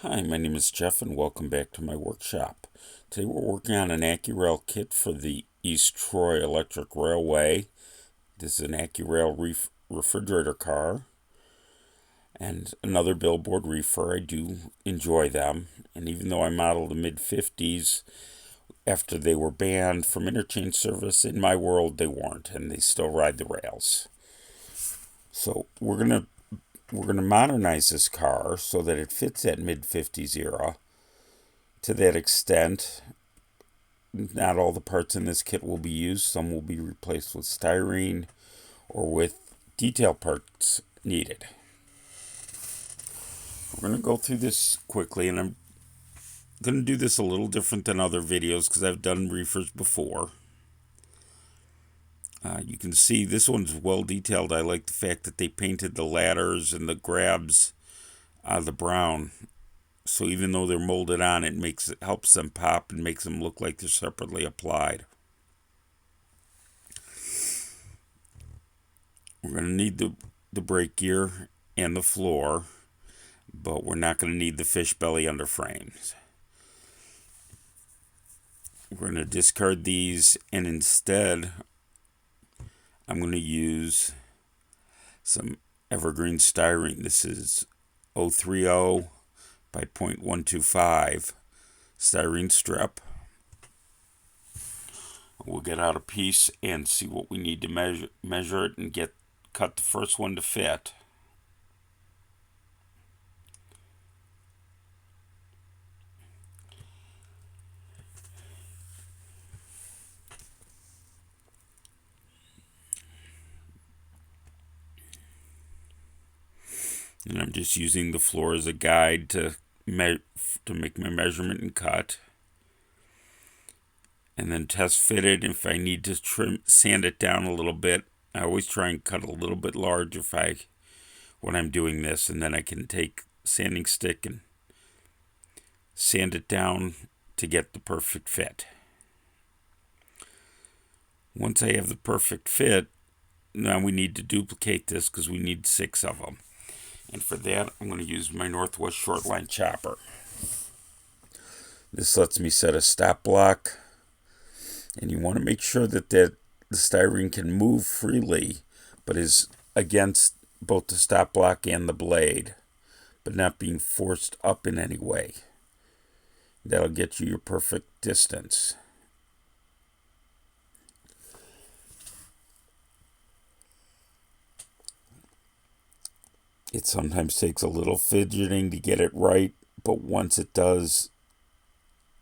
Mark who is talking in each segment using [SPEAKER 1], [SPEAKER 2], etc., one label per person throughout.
[SPEAKER 1] Hi, my name is Jeff and welcome back to my workshop. Today we're working on an Accurail kit for the East Troy Electric Railway. This is an Accurail refrigerator car and another billboard Reefer. I do enjoy them, and even though I modeled the mid-50s, after they were banned from interchange service, in my world they weren't, and they still ride the rails. So we're gonna modernize this car so that it fits that mid-50s era. To that extent, not all the parts in this kit will be used. Some will be replaced with styrene or with detail parts needed. We're going to go through this quickly, and I'm going to do this a little different than other videos because I've done reefers before. You can see this one's well detailed. I like the fact that they painted the ladders and the grabs the brown. So even though they're molded on, it helps them pop and makes them look like they're separately applied. We're going to need the brake gear and the floor, but we're not going to need the fishbelly underframes. We're going to discard these, and instead I'm going to use some evergreen styrene. This is 030 by 0.125 styrene strip. We'll get out a piece and see what we need to measure it and cut the first one to fit. And I'm just using the floor as a guide to make my measurement and cut. And then test fit it. If I need to sand it down a little bit, I always try and cut a little bit large when I'm doing this, and then I can take sanding stick and sand it down to get the perfect fit. Once I have the perfect fit, now we need to duplicate this because we need 6 of them. And for that, I'm going to use my Northwest Shortline chopper. This lets me set a stop block, and you want to make sure that the styrene can move freely, but is against both the stop block and the blade, but not being forced up in any way. That'll get you your perfect distance. It sometimes takes a little fidgeting to get it right, but once it does,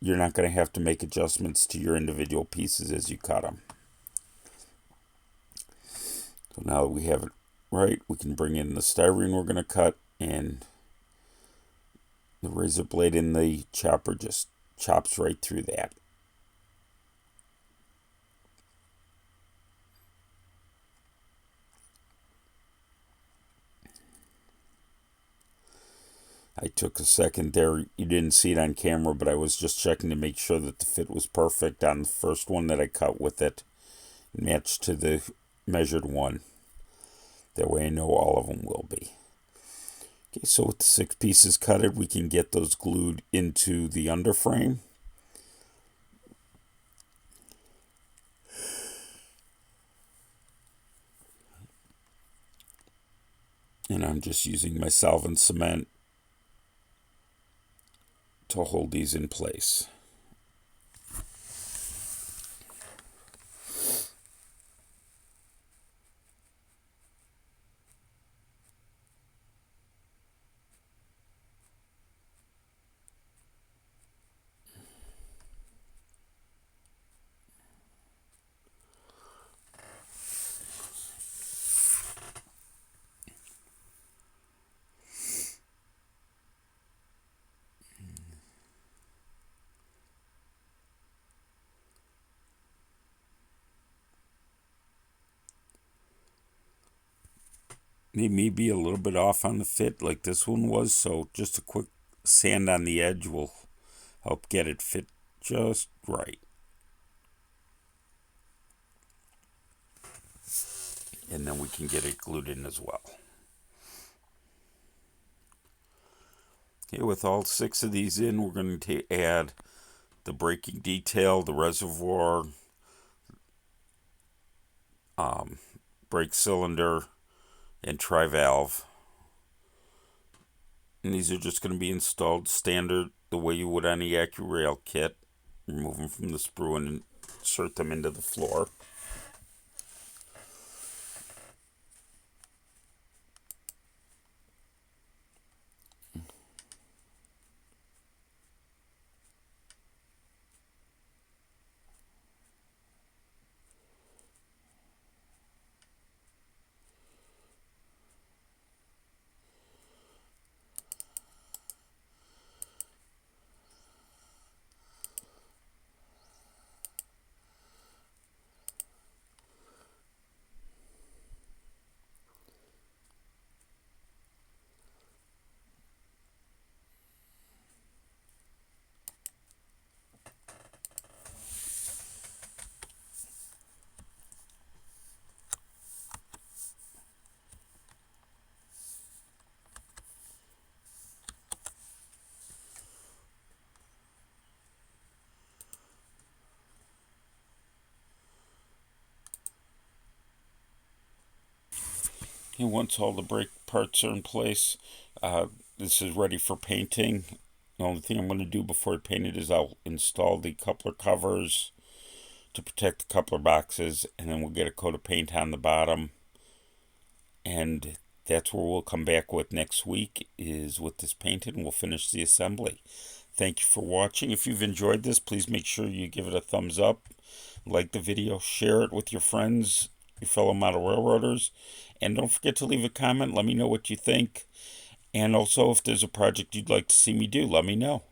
[SPEAKER 1] you're not going to have to make adjustments to your individual pieces as you cut them. So now that we have it right, we can bring in the styrene we're going to cut, and the razor blade in the chopper just chops right through that. I took a second there. You didn't see it on camera, but I was just checking to make sure that the fit was perfect on the first one that I cut with it. Matched to the measured one. That way I know all of them will be. Okay, so with the 6 pieces cutted, we can get those glued into the underframe. And I'm just using my solvent cement to hold these in place. They may be a little bit off on the fit like this one was, so just a quick sand on the edge will help get it fit just right. And then we can get it glued in as well. Okay, with all 6 of these in, we're going to add the braking detail, the reservoir, brake cylinder, and tri-valve. And these are just going to be installed standard the way you would any Accurail kit. Remove them from the sprue and insert them into the floor. And once all the brake parts are in place, this is ready for painting. The only thing I'm going to do before I paint it is I'll install the coupler covers to protect the coupler boxes, and then we'll get a coat of paint on the bottom. And that's where we'll come back with next week, is with this painted, and we'll finish the assembly. Thank you for watching. If you've enjoyed this, please make sure you give it a thumbs up, like the video, share it with your friends, your fellow model railroaders, and don't forget to leave a comment. Let me know what you think. And also, if there's a project you'd like to see me do, let me know.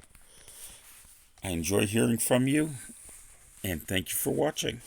[SPEAKER 1] I enjoy hearing from you, and thank you for watching.